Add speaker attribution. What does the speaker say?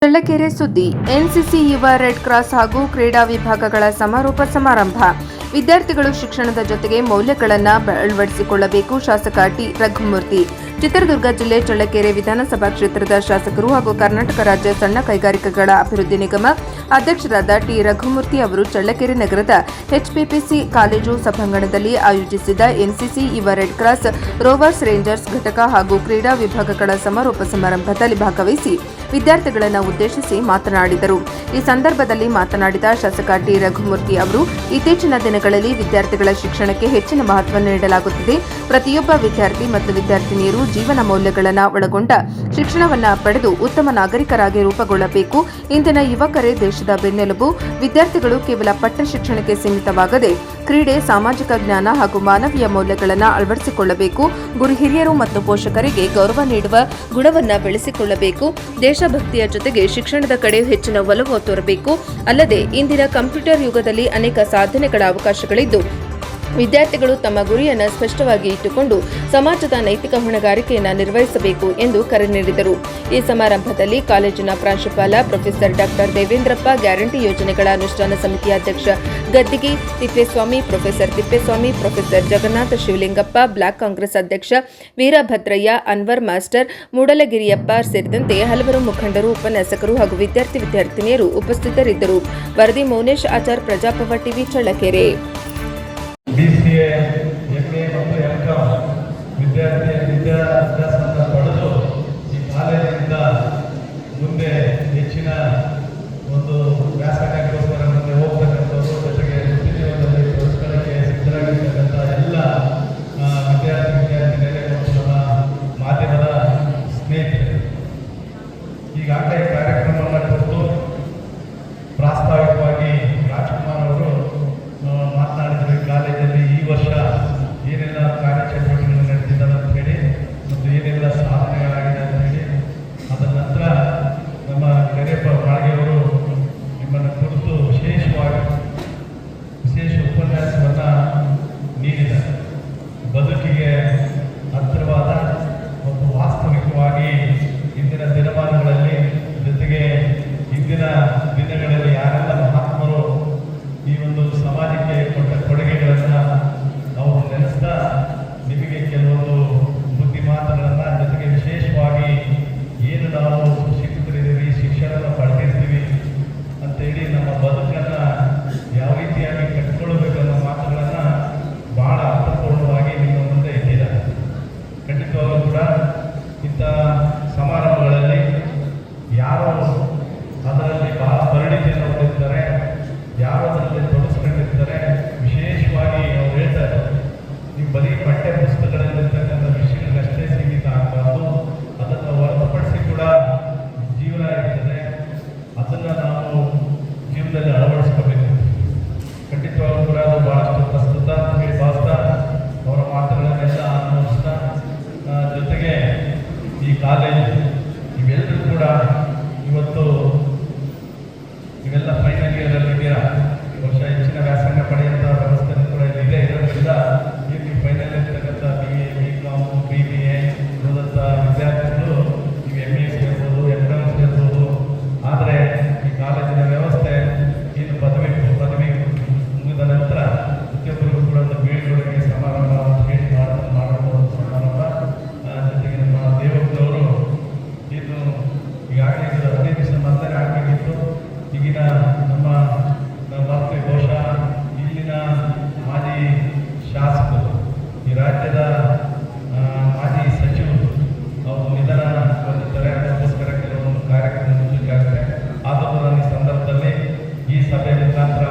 Speaker 1: ಚಳ್ಳಕೆರೆ ಸುದ್ದಿ. ಎನ್ಸಿಸಿ ಯುವ red cross ಹಾಗೂ ಕ್ರೀಡಾ ವಿಭಾಗಗಳ ಸಮಾರೋಪ ಸಮಾರಂಭ. ವಿದ್ಯಾರ್ಥಿಗಳು ಶಿಕ್ಷಣದ ಜೊತೆಗೆ ಮೌಲ್ಯಗಳನ್ನು ಅಳವಡಿಸಿಕೊಳ್ಳಬೇಕು. ಶಾಸಕ ಟಿ. ರಘುಮೂರ್ತಿ. ಚಿತ್ರದುರ್ಗ ಜಿಲ್ಲೆ ಚಳ್ಳಕೆರೆ ವಿಧಾನಸಭಾ ಕ್ಷೇತ್ರದ ಶಾಸಕರು ಹಾಗೂ ಕರ್ನಾಟಕ ರಾಜ್ಯ ಸಣ್ಣ ಕೈಗಾರಿಕೆಗಳ ಅಭಿವೃದ್ಧಿ ನಿಗಮ ಅಧ್ಯಕ್ಷರಾದ ಟಿ. ರಘುಮೂರ್ತಿ ಅವರು ಚಳ್ಳಕೆರೆ ನಗರದ ಎಚ್ಪಿಪಿಸಿ ಕಾಲೇಜು ಸಭಾಂಗಣದಲ್ಲಿ ಆಯೋಜಿಸಿದ ಎನ್ಸಿಸಿ ಯುವ ರೆಡ್ ಕ್ರಾಸ್ ರೋವರ್ಸ್ ರೇಂಜರ್ಸ್ ಘಟಕ ಹಾಗೂ ಕ್ರೀಡಾ ವಿಭಾಗಗಳ ಸಮಾರೋಪ ಸಮಾರಂಭದಲ್ಲಿ ಭಾಗವಹಿಸಿ ವಿದ್ಯಾರ್ಥಿಗಳನ್ನು ಉದ್ದೇಶಿಸಿ ಮಾತನಾಡಿದರು. ಈ ಸಂದರ್ಭದಲ್ಲಿ ಮಾತನಾಡಿದ ಶಾಸಕ ಟಿ. ರಘುಮೂರ್ತಿ ಅವರು, ಇತ್ತೀಚಿನ ದಿನಗಳಲ್ಲಿ ವಿದ್ಯಾರ್ಥಿಗಳ ಶಿಕ್ಷಣಕ್ಕೆ ಹೆಚ್ಚಿನ ಮಹತ್ವ ನೀಡಲಾಗುತ್ತಿದೆ. ಪ್ರತಿಯೊಬ್ಬ ವಿದ್ಯಾರ್ಥಿ ಮತ್ತು ವಿದ್ಯಾರ್ಥಿನಿಯರು ಜೀವನ ಮೌಲ್ಯಗಳನ್ನು ಒಳಗೊಂಡ ಶಿಕ್ಷಣವನ್ನು ಪಡೆದು ಉತ್ತಮ ನಾಗರಿಕರಾಗಿ ರೂಪುಗೊಳ್ಳಬೇಕು. ಇಂದಿನ ಯುವಕರೇ ದೇಶದ ಬೆನ್ನೆಲುಬು. ವಿದ್ಯಾರ್ಥಿಗಳು ಕೇವಲ ಪಠ್ಯ ಶಿಕ್ಷಣಕ್ಕೆ ಸೀಮಿತವಾಗದೆ ಕ್ರೀಡೆ, ಸಾಮಾಜಿಕ ಜ್ಞಾನ ಹಾಗೂ ಮಾನವೀಯ ಮೌಲ್ಯಗಳನ್ನು ಅಳವಡಿಸಿಕೊಳ್ಳಬೇಕು. ಗುರು ಹಿರಿಯರು ಮತ್ತು ಪೋಷಕರಿಗೆ ಗೌರವ ನೀಡುವ ಗುಣವನ್ನು ಬೆಳೆಸಿಕೊಳ್ಳಬೇಕು. ದೇಶಭಕ್ತಿಯ ಜೊತೆಗೆ ಶಿಕ್ಷಣದ ಕಡೆ ಹೆಚ್ಚಿನ ಒಲವು ತೋರಬೇಕು. ಅಲ್ಲದೆ ಇಂದಿನ ಕಂಪ್ಯೂಟರ್ ಯುಗದಲ್ಲಿ ಅನೇಕ ಸಾಧನೆಗಳ ಅವಕಾಶಗಳಿದ್ದು ವಿದ್ಯಾರ್ಥಿಗಳು ತಮ್ಮ ಗುರಿಯನ್ನು ಸ್ಪಷ್ಟವಾಗಿ ಇಟ್ಟುಕೊಂಡು ಸಮಾಜದ ನೈತಿಕ ಹೊಣೆಗಾರಿಕೆಯನ್ನು ನಿರ್ವಹಿಸಬೇಕು ಎಂದು ಕರೆ ನೀಡಿದರು. ಈ ಸಮಾರಂಭದಲ್ಲಿ ಕಾಲೇಜಿನ ಪ್ರಾಂಶುಪಾಲ ಪ್ರೊಫೆಸರ್ ಡಾಕ್ಟರ್ ದೇವೇಂದ್ರಪ್ಪ, ಗ್ಯಾರಂಟಿ ಯೋಜನೆಗಳ ಅನುಷ್ಠಾನ ಸಮಿತಿಯ ಅಧ್ಯಕ್ಷ Gaddigi Thippeswamy, professor Thippeswamy, professor Jagannatha Shivalingappa, block Congress ಅಧ್ಯಕ್ಷ ವೀರಭದ್ರಯ್ಯ, ಅನ್ವರ್ ಮಾಸ್ಟರ್, ಮೂಡಲಗಿರಿಯಪ್ಪ ಸೇರಿದಂತೆ ಹಲವರು ಮುಖಂಡರು, ಉಪನ್ಯಾಸಕರು ಹಾಗೂ ವಿದ್ಯಾರ್ಥಿನಿಯರು ಉಪಸ್ಥಿತರಿದ್ದರು. ವರದಿ ಮೌನೇಶ್ ಆಚಾರ್, ಪ್ರಜಾಪವ ಟಿವಿ, ಚಳ್ಳಕೆರೆ.
Speaker 2: BCA, MA ಮತ್ತು MCom ವಿದ್ಯಾಭ್ಯಾಸವನ್ನು ಪಡೆದು ಈ ಕಾಲೇಜಿನಿಂದ ಮುಂದೆ ಹೆಚ್ಚಿನ ಒಂದು ವ್ಯಾಸಂಗಕ್ಕೋಸ್ಕರ ಮುಂದೆ ಹೋಗ್ತಕ್ಕಂಥವ್ರು, ಜೊತೆಗೆ ವೃತ್ತಿಜೀವನದಲ್ಲಿ ತೊಡಗಿಕೊಳ್ಳಕ್ಕೆ ಸಿದ್ಧರಾಗಿರ್ತಕ್ಕಂಥ ಎಲ್ಲ ವಿದ್ಯಾರ್ಥಿನಿಯರೇ ಮತ್ತು ನಮ್ಮ ಮಾಧ್ಯಮದ ಸ್ನೇಹಿತರು, ಈಗಾಗಲೇ ಕಾರ್ಯಕ್ರಮವನ್ನು ಕುರಿತು ಪ್ರಾಸ್ತಾವಿಕವಾಗಿ ರಾಜ್ಕುಮಾರ್ ಅವರು ಮಾತನಾಡಿದರೆ ಕಾಲೇಜಲ್ಲಿ ಈ ವರ್ಷ ಏನೆಲ್ಲ ಕಾರ್ಯಚಟುವಟಿಕೆಗಳು ನಡೆದಿದ್ದಾವೆ ಅಂತ ಹೇಳಿ ಮತ್ತು ಏನೆಲ್ಲ ಸಾಧನೆಗಳಾಗಿದೆ ಅಂತ ಹೇಳಿ, ಅದರ ನಂತರ ನಮ್ಮ ಕರಿಯಪ್ಪ ಮಾಳಿಗೆಯವರು ನಿಮ್ಮನ್ನು ಕುರಿತು ವಿಶೇಷ ಉಪನ್ಯಾಸವನ್ನು ನೀಡಿದ್ದಾರೆ. ಬದುಕಿಗೆ ಹತ್ತಿರವಾದ ಮತ್ತು ವಾಸ್ತವಿಕವಾಗಿ ಇಂದಿನ ದಿನಮಾನಗಳಲ್ಲಿ, ಜೊತೆಗೆ ಇಂದಿನ ದಿನಗಳಲ್ಲಿ ಯಾರೆಲ್ಲ ಮಹಾತ್ಮರು ಈ ಒಂದು ಸಮಾಜಕ್ಕೆ ಕೊಟ್ಟ ಕೊಡುಗೆಗಳನ್ನು ಅವರು ನೆನೆಸ್ತಾ ನಿಮಗೆ ಕೆಲವೊಂದು ಬುದ್ಧಿ ಮಾತುಗಳನ್ನು, ಜೊತೆಗೆ ವಿಶೇಷವಾಗಿ ಏನು ನಾವು ಶಿಕ್ಷಕರಿದ್ದೀವಿ, ಶಿಕ್ಷಣವನ್ನು ಪಡೆದಿರ್ತೀವಿ ಅಂತೇಳಿ ನಮ್ಮ ಬದುಕನ್ನು ಯಾವ ರೀತಿಯಾಗಿ ಕಟ್ಕೊಳ್ಬೇಕನ್ನೋ ಮಾತುಗಳನ್ನು ಬಹಳ ಅರ್ಥಪೂರ್ಣವಾಗಿ ನಿಮ್ಮ ಮುಂದೆ ಇಟ್ಟಿದ್ದಾರೆ. ಖಂಡಿತವಾಗೂ ಕೂಡ ಇಂಥ ಸಮಾರಂಭಗಳಲ್ಲಿ ಯಾರು ಅದರಲ್ಲಿ ಬಹಳ ಪರಿಣಿತಿಯನ್ನು ಹೊಂದಿರ್ತಾರೆ, ಯಾರು ಅದರಲ್ಲಿ ತೊಡಗಿಸ್ಕೊಂಡಿರ್ತಾರೆ, ವಿಶೇಷವಾಗಿ ಅವ್ರು ಹೇಳ್ತಾರೆ, ನೀವು ಬರೀ ಪಠ್ಯ ಪುಸ್ತಕದಲ್ಲಿರ್ತಕ್ಕಂಥ ವಿಷಯಗಳಷ್ಟೇ ಸೀಮಿತ ಆಗಬಾರ್ದು, ಅದನ್ನು ಹೊರತುಪಡಿಸಿ ಕೂಡ ಜೀವನ ಇರ್ತದೆ, ಅದನ್ನು ನಾವು ಜೀವನದಲ್ಲಿ ಅಳವಡಿಸ್ಕೋಬೇಕು. ಖಂಡಿತವಾಗೂ ಕೂಡ ಅದು ಬಹಳಷ್ಟು ಪ್ರಸ್ತುತ ಹೇಳಿ ಭಾವಿಸ್ತಾ ಅವರ ಮಾತುಗಳನ್ನೆಲ್ಲ ಅನುಭವಿಸ್ತಾ, ಜೊತೆಗೆ ಈ ಕಾಲೇಜು ಇವೆಲ್ಲರೂ ಕೂಡ ಇವತ್ತು ಇವೆಲ್ಲ ಫೈನಲ್ ಇಯರಲ್ಲಿ ಇದೆಯಾ, ವರ್ಷ ಹೆಚ್ಚಿನ ವ್ಯಾಸಂಗ ಪಡೆಯುವಂಥ ವ್ಯವಸ್ಥೆ ಕೂಡ ಇದೆ. ಇರೋದ್ರಿಂದ ಇಲ್ಲಿ ಫೈನಲ್ ಇರ್ತಕ್ಕಂಥ BA, BCom, BBA ಓದಂಥ ವಿದ್ಯಾರ್ಥಿಗಳು ನೀವು MA ಸೇರ್ಬೋದು, MCom ಸೇರ್ಬೋದು. ಆದರೆ ಈ ಕಾಲೇಜಿನ ವ್ಯವಸ್ಥೆ ಏನು ಪದವಿ ಮುಗಿದ ನಂತರ ಪ್ರತಿಯೊಬ್ಬರಿಗೂ ಕೂಡ ಒಂದು ಬೀಳ್ಕೊಡುಗೆ ಸಮಾರಂಭ ಅಂತ ಹೇಳಿ ಮಾಡಬಹುದು ಸಮಾರಂಭ. ಜೊತೆಗೆ ನಮ್ಮ ದೇವಪ್ಪನವರು ಇದು ಈಗಾಗಲೇ 15 ದಿವಸ ಮೊದಲೇ ಆಗಬೇಕಿತ್ತು. ಈಗಿನ ನಮ್ಮ ಮಾತೃ ಬಹುಶಃ ಇಲ್ಲಿನ ಮಾಜಿ ಶಾಸಕರು, ಈ ರಾಜ್ಯದ ಮಾಜಿ ಸಚಿವರು ಅವರು ನಿಧನ ಹೊಂದಿದ್ದಾರೆ. ಅದಕ್ಕೋಸ್ಕರ ಕೆಲವೊಂದು ಕಾರ್ಯಕ್ರಮ ಮುಂದಕ್ಕಾಗುತ್ತೆ. ಆದರೂ ನಾನು ಈ ಸಂದರ್ಭದಲ್ಲಿ ಈ ಸಭೆಯ ಮುಖಾಂತರ